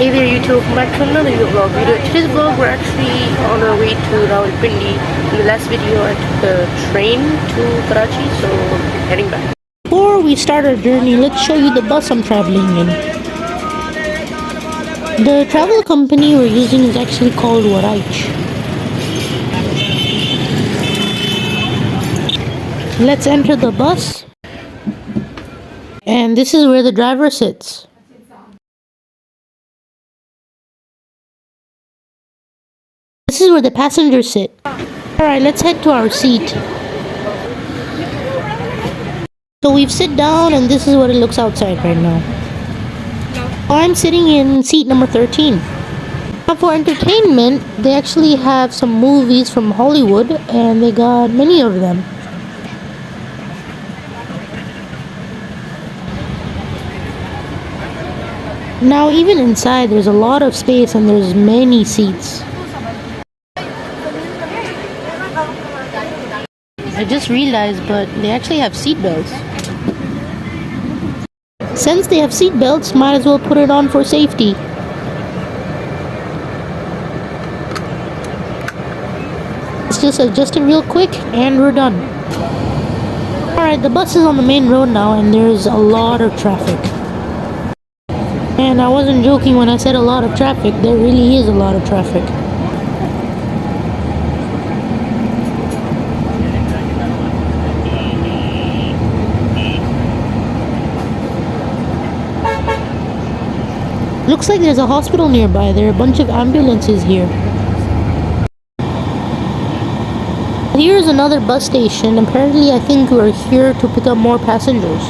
Hey there YouTube, welcome back to another vlog video. Today's vlog, we're actually on our way to Rawalpindi. In the last video I took the train to Karachi, so we're heading back. Before we start our journey, let's show you the bus I'm traveling in. The travel company we're using is actually called Hayat. Let's enter the bus. And this is where the driver sits. This is where the passengers sit. Alright, let's head to our seat. So we've sit down and this is what it looks outside right now. I'm sitting in seat number 13. Now for entertainment, they actually have some movies from Hollywood and they got many of them. Now even inside there's a lot of space and there's many seats. I just realized, but they actually have seat belts. Since they have seat belts, might as well put it on for safety. Let's just adjust it real quick and we're done. Alright, the bus is on the main road now and there's a lot of traffic. And I wasn't joking when I said a lot of traffic, there really is a lot of traffic. Looks like there's a hospital nearby. There are a bunch of ambulances here. Here's another bus station. Apparently, I think we're here to pick up more passengers.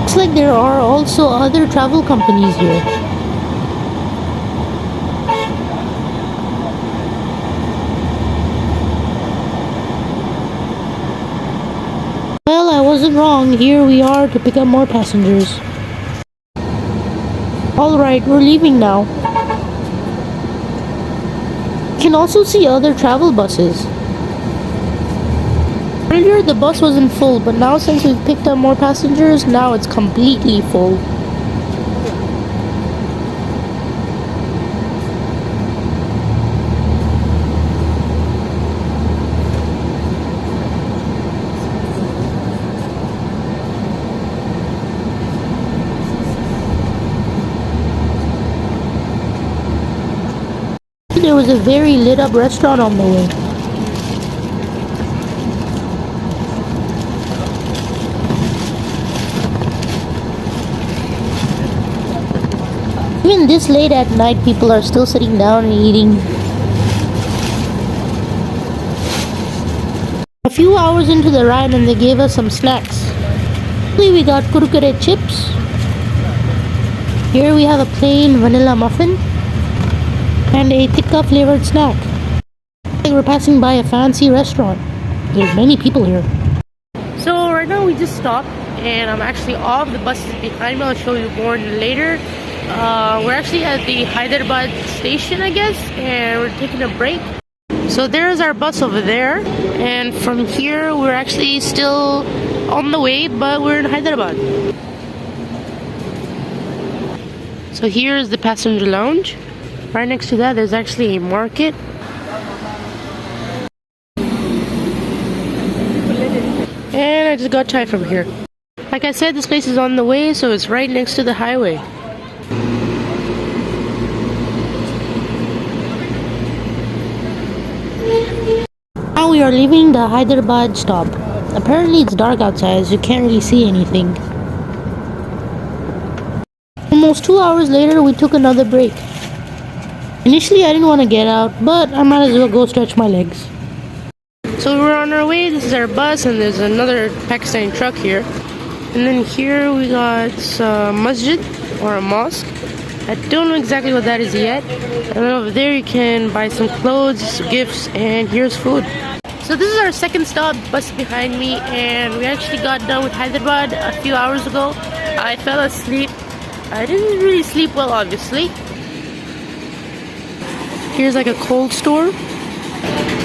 Looks like there are also other travel companies here. Well, I wasn't wrong. Here we are to pick up more passengers. Alright, we're leaving now. You can also see other travel buses. Earlier the bus wasn't full, but now since we've picked up more passengers, now it's completely full. There was a very lit up restaurant on the way. Even this late at night, people are still sitting down and eating. A few hours into the ride and they gave us some snacks. We got kurkure chips. Here we have a plain vanilla muffin. And a tikka flavored snack. We're passing by a fancy restaurant. There's many people here. So right now we just stopped and I'm actually off. The bus is behind me. I'll show you more later. We're actually at the Hyderabad station, I guess, and we're taking a break. So there's our bus over there, and from here we're actually still on the way, but we're in Hyderabad. So here's the passenger lounge. Right next to that, there's actually a market. And I just got chai from here. Like I said, this place is on the way, so it's right next to the highway. Now we are leaving the Hyderabad stop. Apparently it's dark outside, so you can't really see anything. Almost 2 hours later, we took another break. Initially I didn't want to get out, but I might as well go stretch my legs. So we're on our way. This is our bus and there's another Pakistani truck here. And then here we got a masjid or a mosque. I don't know exactly what that is yet. And then over there you can buy some clothes, gifts, and here's food. So this is our second stop, bus behind me, and we actually got done with Hyderabad a few hours ago. I fell asleep. I didn't really sleep well, obviously. Here's like a cold store.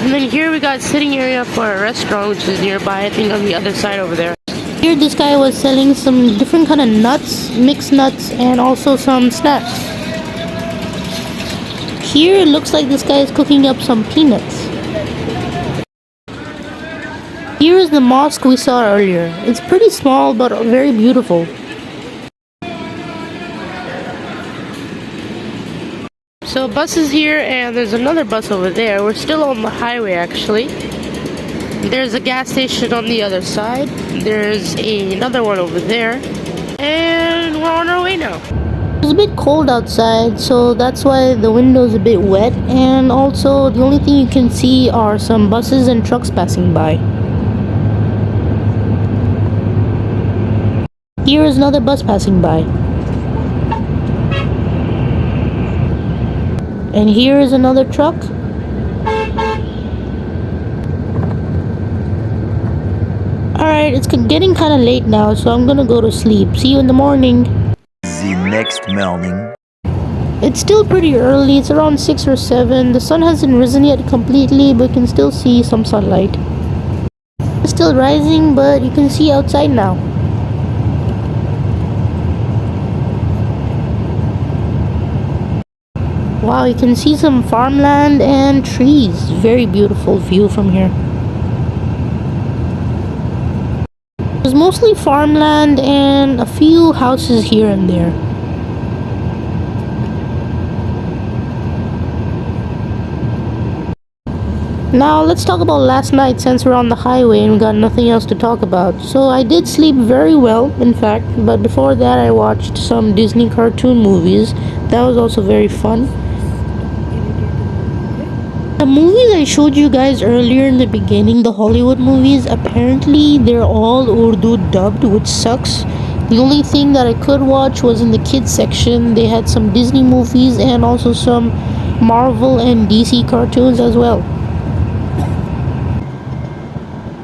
And then here we got sitting area for a restaurant which is nearby, I think on the other side over there. Here this guy was selling some different kind of nuts, mixed nuts, and also some snacks. Here it looks like this guy is cooking up some peanuts. Here is the mosque we saw earlier. It's pretty small but very beautiful. So bus is here and there's another bus over there. We're still on the highway actually. There's a gas station on the other side. There's another one over there. And we're on our way now. It's a bit cold outside, so that's why the window's a bit wet. And also the only thing you can see are some buses and trucks passing by. Here is another bus passing by. And here is another truck. Alright, it's getting kind of late now, so I'm gonna go to sleep. See you in the morning. The next morning. It's still pretty early, it's around 6 or 7. The sun hasn't risen yet completely, but you can still see some sunlight. It's still rising, but you can see outside now. Wow, you can see some farmland and trees. Very beautiful view from here. There's mostly farmland and a few houses here and there. Now let's talk about last night since we're on the highway and we got nothing else to talk about. So I did sleep very well, in fact, but before that I watched some Disney cartoon movies. That was also very fun. The movies I showed you guys earlier in the beginning, the Hollywood movies, apparently they're all Urdu dubbed, which sucks. The only thing that I could watch was in the kids section. They had some Disney movies and also some Marvel and DC cartoons as well.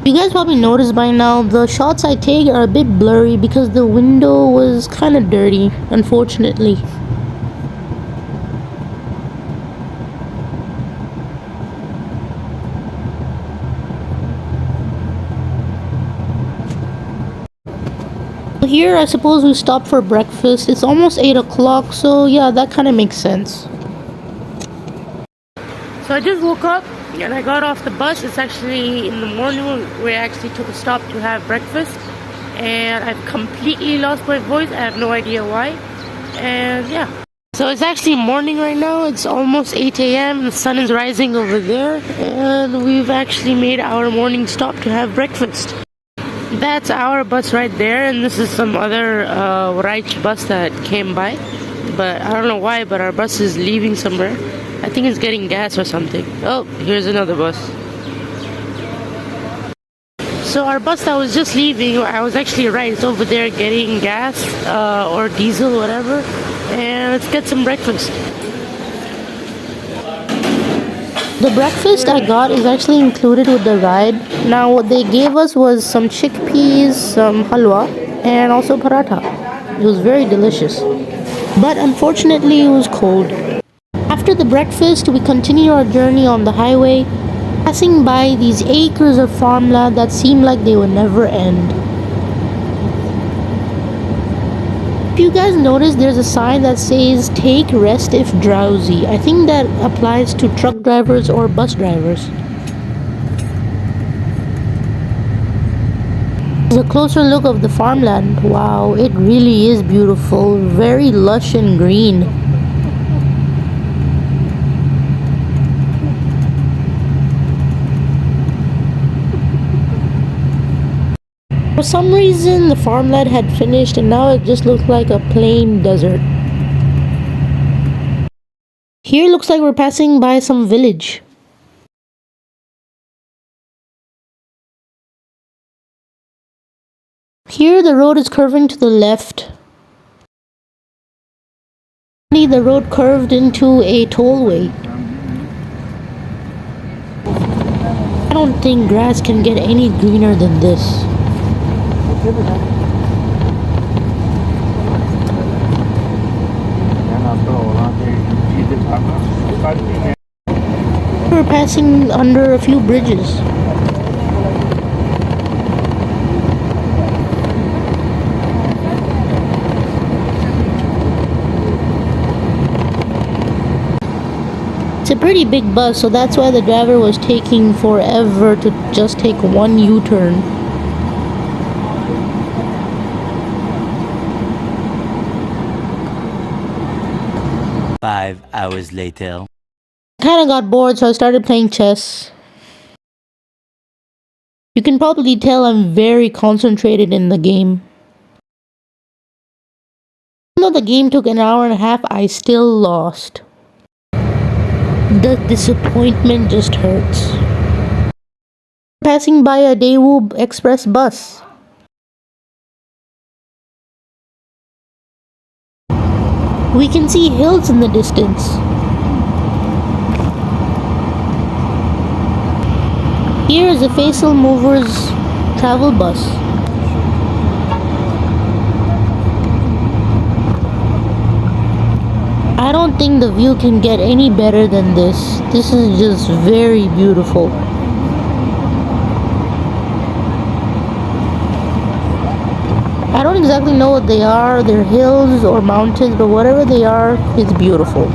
You guys probably noticed by now, the shots I take are a bit blurry because the window was kind of dirty, unfortunately. Here I suppose we stopped for breakfast. It's almost 8 o'clock, so yeah, that kind of makes sense. So I just woke up and I got off the bus. It's actually in the morning. We actually took a stop to have breakfast, and I've completely lost my voice. I have no idea why. And yeah, so it's actually morning right now. It's almost 8 a.m. The sun is rising over there, and we've actually made our morning stop to have breakfast. That's our bus right there, and this is some other Raj bus that came by, but I don't know why, but our bus is leaving somewhere. I think it's getting gas or something. Oh, here's another bus. So our bus that was just leaving, I was actually right, it's over there getting gas or diesel, whatever, and let's get some breakfast. The breakfast I got is actually included with the ride. Now what they gave us was some chickpeas, some halwa, and also paratha. It was very delicious. But unfortunately it was cold. After the breakfast, we continue our journey on the highway, passing by these acres of farmland that seem like they would never end. If you guys notice, there's a sign that says take rest if drowsy. I think that applies to truck drivers or bus drivers. Here's a closer look of the farmland. Wow, it really is beautiful, very lush and green. For some reason, the farmland had finished and now it just looked like a plain desert. Here looks like we're passing by some village. Here the road is curving to the left. The road curved into a tollway. I don't think grass can get any greener than this. We're we're passing under a few bridges. It's a pretty big bus, so that's why the driver was taking forever to just take one U-turn. Five hours later. I kind of got bored, so I started playing chess. You can probably tell I'm very concentrated in the game. Even though the game took an hour and a half, I still lost. The disappointment just hurts. Passing by a Daewoo Express bus. We can see hills in the distance. Here is a Faisal Movers travel bus. I don't think the view can get any better than this. This is just very beautiful. I don't exactly know what they are. They're hills or mountains, but whatever they are, it's beautiful.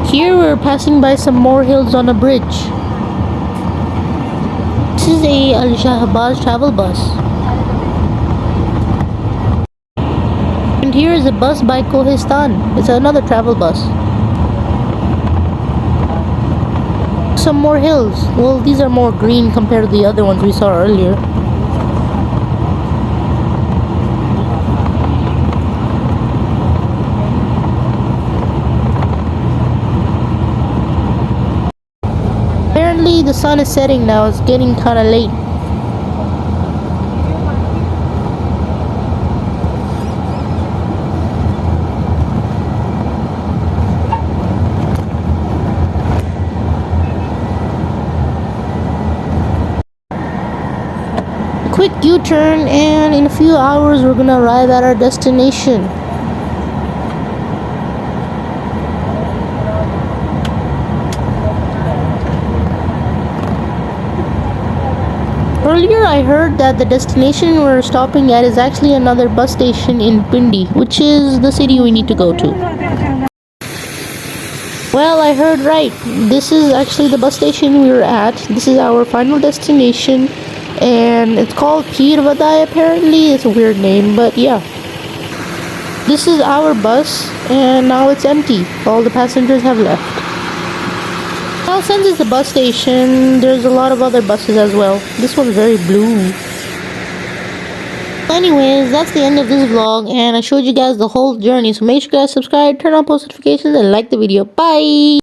Here we're passing by some more hills on a bridge. This is a Al Shahbaz travel bus. And here is a bus by Kohistan. It's another travel bus. Some more hills. Well, these are more green compared to the other ones we saw earlier. Apparently the sun is setting now. It's getting kind of late. Quick U-turn, and in a few hours we're gonna arrive at our destination. Earlier I heard that the destination we're stopping at is actually another bus station in Pindi, which is the city we need to go to. Well, I heard right. This is actually the bus station we were at. This is our final destination. And it's called Peer Vadai apparently. It's a weird name, but yeah. This is our bus, and now it's empty. All the passengers have left. Now since it's a bus station, there's a lot of other buses as well. This one's very blue. Anyways, that's the end of this vlog, and I showed you guys the whole journey. So make sure you guys subscribe, turn on post notifications, and like the video. Bye!